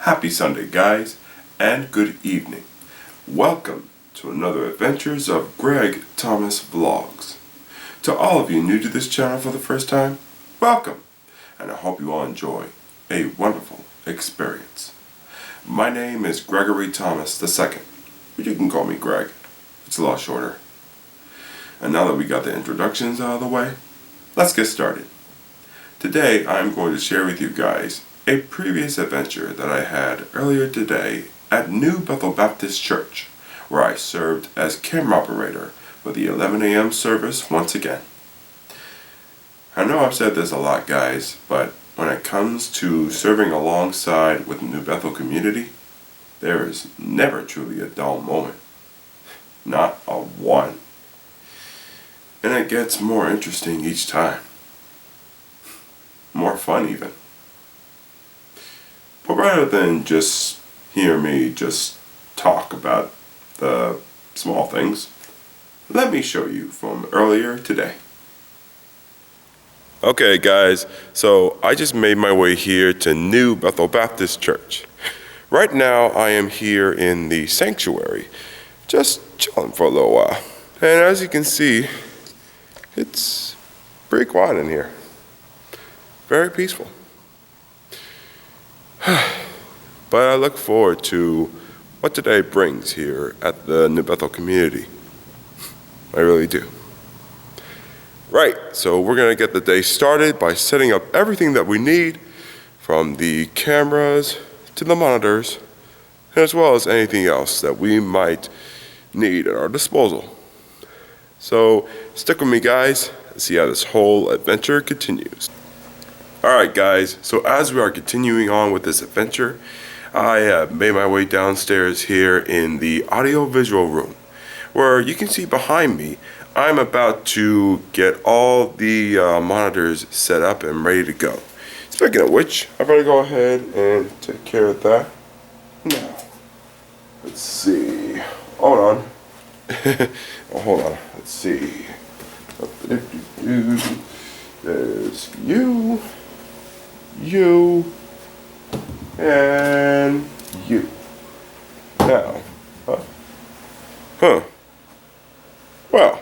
Happy Sunday, guys, and good evening. Welcome to another Adventures of Greg Thomas Vlogs. To all of you new to this channel for the first time, welcome, and I hope you all enjoy a wonderful experience. My name is Gregory Thomas II, but you can call me Greg. It's a lot shorter. And now that we got the introductions out of the way, let's get started. Today I'm going to share with you guys a previous adventure that I had earlier today at New Bethel Baptist Church, where I served as camera operator for the 11 a.m. service once again. I know I've said this a lot, guys, but when it comes to serving alongside with the New Bethel community, there is never truly a dull moment. Not a one. And it gets more interesting each time. More fun even. But rather than just hear me just talk about the small things, let me show you from earlier today. Okay guys, so I just made my way here to New Bethel Baptist Church. Right now I am here in the sanctuary, just chilling for a little while. And as you can see, it's pretty quiet in here. Very peaceful. But I look forward to what today brings here at the New Bethel community. I really do. Right, so we're going to get the day started by setting up everything that we need, from the cameras to the monitors, as well as anything else that we might need at our disposal. So stick with me, guys, and see how this whole adventure continues. Alright guys, so as we are continuing on with this adventure, I have made my way downstairs here in the audio-visual room, where you can see behind me, I'm about to get all the monitors set up and ready to go. Speaking of which, I better go ahead and take care of that now. Let's see. Hold on. Oh, hold on. Let's see. There's you, and you. Now, well,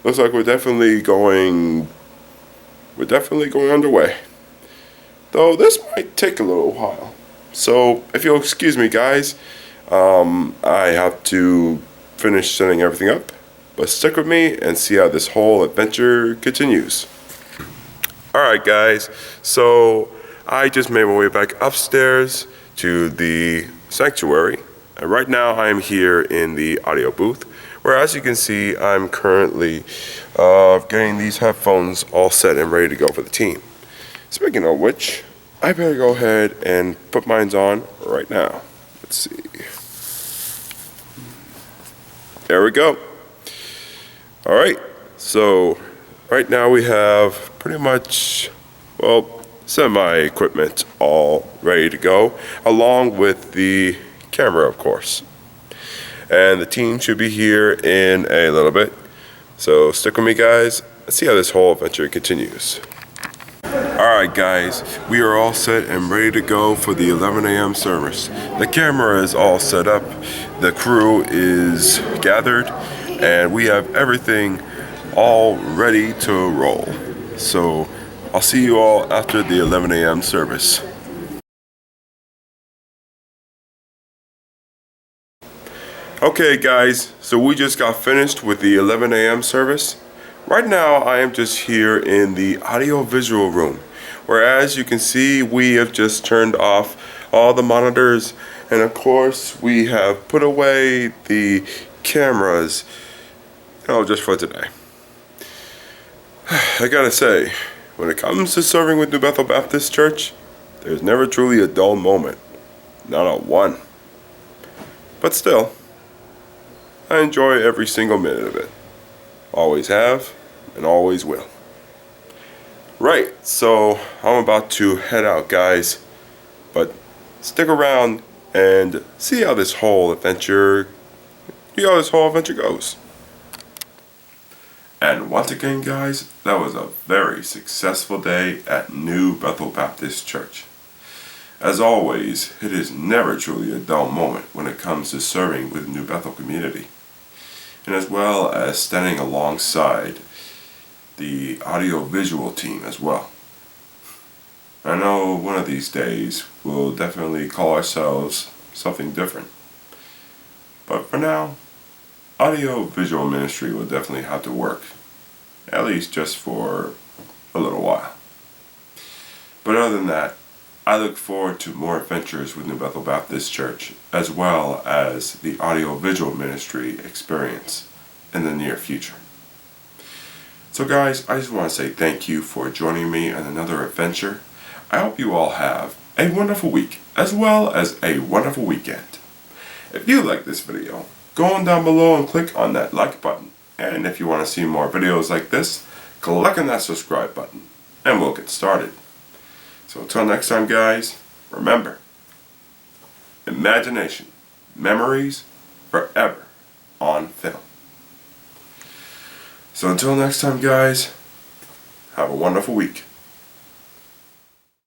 looks like we're definitely going underway. Though this might take a little while. So if you'll excuse me, guys, I have to finish setting everything up. But stick with me and see how this whole adventure continues. Alright guys, so I just made my way back upstairs to the sanctuary. And right now I'm here in the audio booth, where as you can see, I'm currently getting these headphones all set and ready to go for the team. Speaking of which, I better go ahead and put mine on right now. Let's see. There we go. Alright, so right now we have pretty much, well, semi-equipment all ready to go, along with the camera, of course. And the team should be here in a little bit. So stick with me, guys. Let's see how this whole adventure continues. Alright guys, we are all set and ready to go for the 11 a.m. service. The camera is all set up, the crew is gathered, and we have everything all ready to roll. So I'll see you all after the 11 a.m. service. Okay guys, so we just got finished with the 11 a.m. service. Right now I am just here in the audio-visual room, where as you can see, we have just turned off all the monitors, and of course we have put away the cameras, just for today. I gotta say, when it comes to serving with New Bethel Baptist Church, there's never truly a dull moment. Not a one. But still, I enjoy every single minute of it. Always have, and always will. Right, so I'm about to head out, guys. But stick around and see how this whole adventure goes. And once again, guys, that was a very successful day at New Bethel Baptist Church. As always, it is never truly a dull moment when it comes to serving with New Bethel community, and as well as standing alongside the audio-visual team as well. I know one of these days we'll definitely call ourselves something different, but for now, audio-visual ministry will definitely have to work, at least just for a little while. But other than that, I look forward to more adventures with New Bethel Baptist Church, as well as the audio-visual ministry experience in the near future. So guys, I just want to say thank you for joining me in another adventure. I hope you all have a wonderful week, as well as a wonderful weekend. If you like this video, go on down below and click on that like button. And if you want to see more videos like this, click on that subscribe button, and we'll get started. So until next time guys, remember, imagination, memories, forever on film. So until next time guys, have a wonderful week.